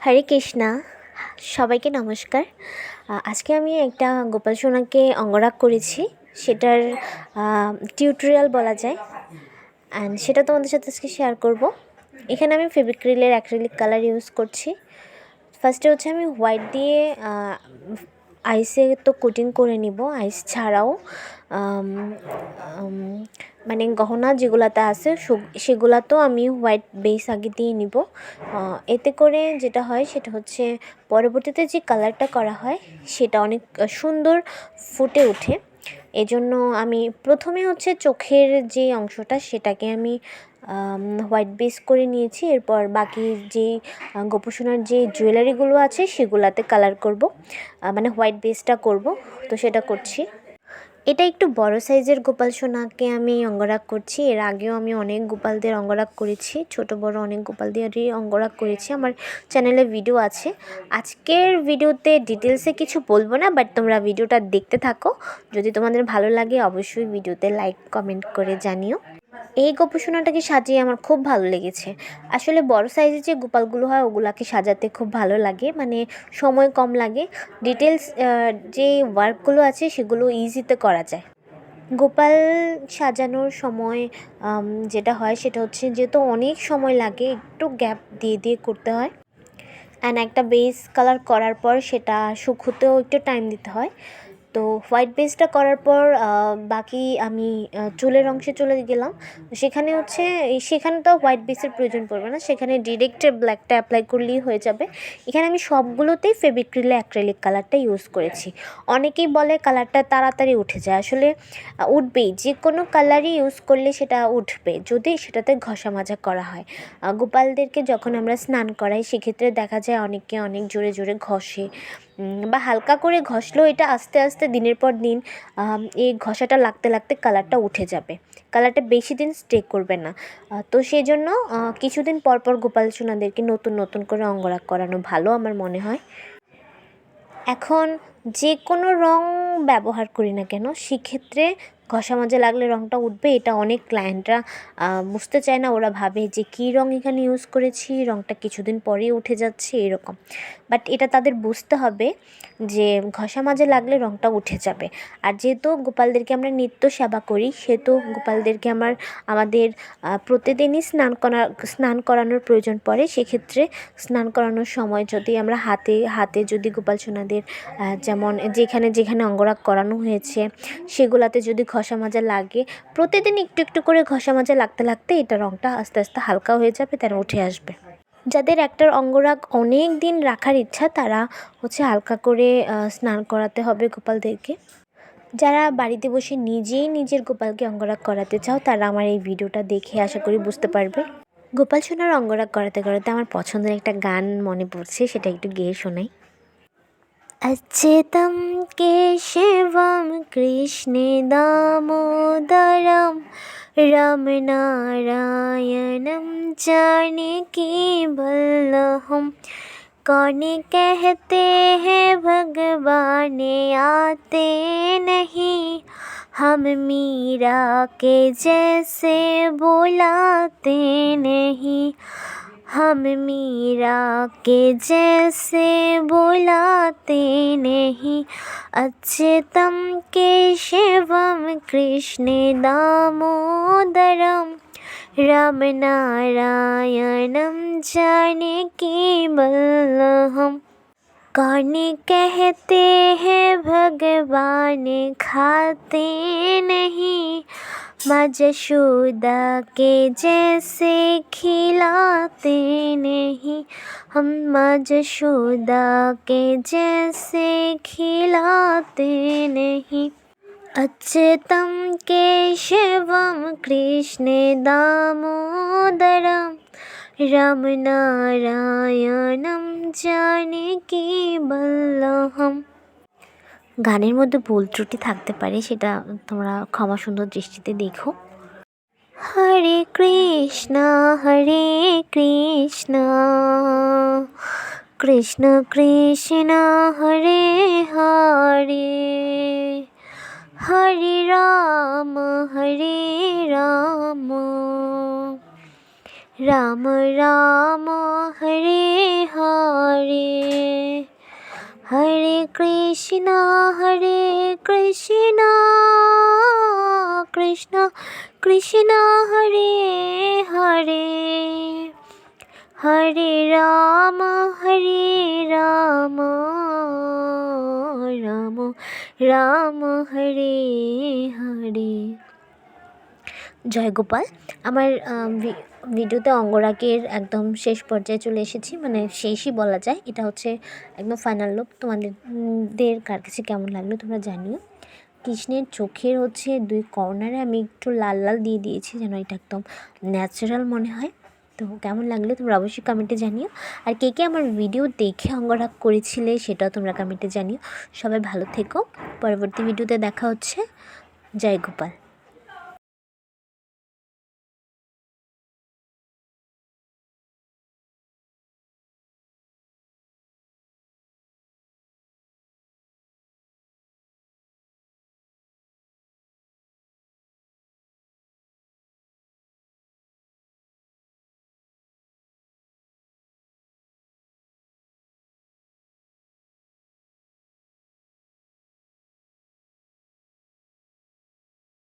হরে কৃষ্ণা। সবাইকে নমস্কার। আজকে আমি একটা গোপাল সোনাকে অঙ্গরাগ করেছি, সেটার টিউটোরিয়াল বলা যায়, অ্যান্ড সেটা তোমাদের সাথে আজকে শেয়ার করব। এখানে আমি ফেভিক্রিলের অ্যাক্রিলিক কালার ইউজ করছি। ফার্স্টে হচ্ছে আমি হোয়াইট দিয়ে আইসে তো কোটিং করে নিব, আইস ছাড়াও মানে গহনা যেগুলাতে আছে সেগুলাতেও আমি হোয়াইট বেস আগে দিয়ে নিব। এতে করে যেটা হয় সেটা হচ্ছে পরবর্তীতে যে কালারটা করা হয় সেটা অনেক সুন্দর ফুটে ওঠে। এজন্য আমি প্রথমে হচ্ছে চোখের যে অংশটা সেটাকে আমি হোয়াইট বেস করে নিয়েছি। এরপর বাকি যেই গোপসোনার যে জুয়েলারিগুলো আছে সেগুলাতে কালার করব, মানে হোয়াইট বেসটা করব, তো সেটা করছি। এটা একটু বড় সাইজের গোপাল সোনাকে আমি অঙ্গরাগ করছি। এর আগেও আমি অনেক গোপালদের অঙ্গরাগ করেছি, ছোট বড় অনেক গোপালদেরই অঙ্গরাগ করেছি, আমার চ্যানেলে ভিডিও আছে। আজকের ভিডিওতে ডিটেলসে কিছু বলবো না, বাট তোমরা ভিডিওটা দেখতে থাকো। যদি তোমাদের ভালো লাগে অবশ্যই ভিডিওতে লাইক কমেন্ট করে জানিও। এই গোপসোনাটাকে সাজিয়ে আমার খুব ভালো লেগেছে। আসলে বড় সাইজের যে গোপালগুলো হয় ওগুলাকে সাজাতে খুব ভালো লাগে, মানে সময় কম লাগে, ডিটেলস যে ওয়ার্কগুলো আছে সেগুলো ইজিতে করা যায়। গোপাল সাজানোর সময় যেটা হয় সেটা হচ্ছে, যেহেতু অনেক সময় লাগে, একটু গ্যাপ দিয়ে দিয়ে করতে হয়, অ্যান্ড একটা বেস কালার করার পর সেটা শুকোতেও একটু টাইম দিতে হয়। তো হোয়াইট বেসটা করার পর বাকি আমি চুলের অংশে চলে গেলাম। সেখানে হচ্ছে সেখানে তো হোয়াইট বেসের প্রয়োজন পড়বে না, সেখানে ডিরেক্ট ব্ল্যাকটা অ্যাপ্লাই করলেই হয়ে যাবে। এখানে আমি সবগুলোতেই ফেভিক্রিলে অ্যাক্রিলিক কালারটা ইউজ করেছি। অনেকেই বলে কালারটা তাড়াতাড়ি উঠে যায়, আসলে উঠবেই, যে কোনো কালারই ইউজ করলে সেটা উঠবে যদি সেটাতে ঘষা মাজা করা হয়। গোপালদেরকে যখন আমরা স্নান করাই সেক্ষেত্রে দেখা যায় অনেকে অনেক জোরে জোরে ঘষে, বা হালকা করে ঘষলেও এটা আস্তে আস্তে দিনের পর দিন এই ঘষাটা লাগতে লাগতে কালারটা উঠে যাবে, কালারটা বেশি দিন স্টে করবে না। তো সেই জন্য কিছুদিন পর পর গোপাল সোনাদেরকে নতুন নতুন করে অঙ্গরাগ করানো ভালো আমার মনে হয়। এখন যে কোনো রং ব্যবহার করি না কেন, সেক্ষেত্রে ঘষা মাজা লাগলে রঙটা উঠবে, এটা অনেক ক্লায়েন্টরা বুঝতে চায় না। ওরা ভাবে যে কী রঙ এখানে ইউজ করেছি, রঙটা কিছুদিন পরেই উঠে যাচ্ছে এরকম। বাট এটা তাদের বুঝতে হবে যে ঘষা মাজা লাগলে রঙটা উঠে যাবে। আর যেহেতু গোপালদেরকে আমরা নিত্য সেবা করি, সেহেতু গোপালদেরকে আমাদের প্রতিদিনই স্নান করানোর প্রয়োজন পড়ে। সেক্ষেত্রে স্নান করানোর সময় যদি আমরা হাতে যদি গোপাল সোনাদের যেমন যেখানে যেখানে অঙ্গরাগ করানো হয়েছে সেগুলাতে যদি ঘষা মাজা লাগে, প্রতিদিন একটু একটু করে ঘষা মাজা লাগতে লাগতে এটা রঙটা আস্তে আস্তে হালকা হয়ে যাবে, তারা উঠে আসবে। যাদের একটার অঙ্গরাগ অনেক দিন রাখার ইচ্ছা তারা হচ্ছে হালকা করে স্নান করাতে হবে গোপালদেরকে। যারা বাড়িতে বসে নিজেই নিজের গোপালকে অঙ্গরাগ করাতে চাও তারা আমার এই ভিডিওটা দেখে আশা করি বুঝতে পারবে। গোপাল সোনার অঙ্গরাগ করাতে করাতে আমার পছন্দের একটা গান মনে পড়ছে, সেটা একটু গেয়ে শোনাই। अच्युतं केशवं कृष्णे दामोदरं रामनारायणं जानकीवल्लभं। कौन कहते हैं भगवान आते नहीं, हम मीरा के जैसे बुलाते नहीं, हम मीरा के जैसे बुलाते नहीं। अच्युतं केशवं कृष्णे दामोदरं रामनारायणं जानकीवल्लभं। कौन कहते हैं भगवान खाते नहीं, माँ जशोदा के जैसे खिलाते नहीं, हम माँ जशोदा के जैसे खिलाते नहीं। अच्युतं केशवं कृष्णे दामोदरं রামনারায়ণম জানকীবল্লভম। গানের মধ্যে ভুল ত্রুটি থাকতে পারে, সেটা তোমরা ক্ষমা সুন্দর দৃষ্টিতে দেখো। হরে কৃষ্ণ কৃষ্ণ কৃষ্ণ হরে হরে, হরে রাম রাম রাম হরে হরে। হরে হরে কৃষ্ণ কৃষ্ণ কৃষ্ণ হরে হরে হরে রাম রাম রাম হরে হরে। জয় গোপাল। আমার ভিডিওতে অঙ্গরাগের একদম শেষ পর্যায়ে চলে এসেছি, মানে শেষই বলা যায়। এটা হচ্ছে একদম ফাইনাল লুক। তোমাদের কার কাছে কেমন লাগলো তোমরা জানিও। কৃষ্ণের চোখের হচ্ছে দুই কর্নারে আমি একটু লাল লাল দিয়ে দিয়েছি যেন এটা একদম ন্যাচারাল মনে হয়। তো কেমন লাগলো তোমরা অবশ্যই কমেন্টে জানিও। আর কে কে আমার ভিডিও দেখে অঙ্গরাগ করেছিলে সেটাও তোমরা কমেন্টে জানিও। সবাই ভালো থেকো। পরবর্তী ভিডিওতে দেখা হচ্ছে। জয় গোপাল।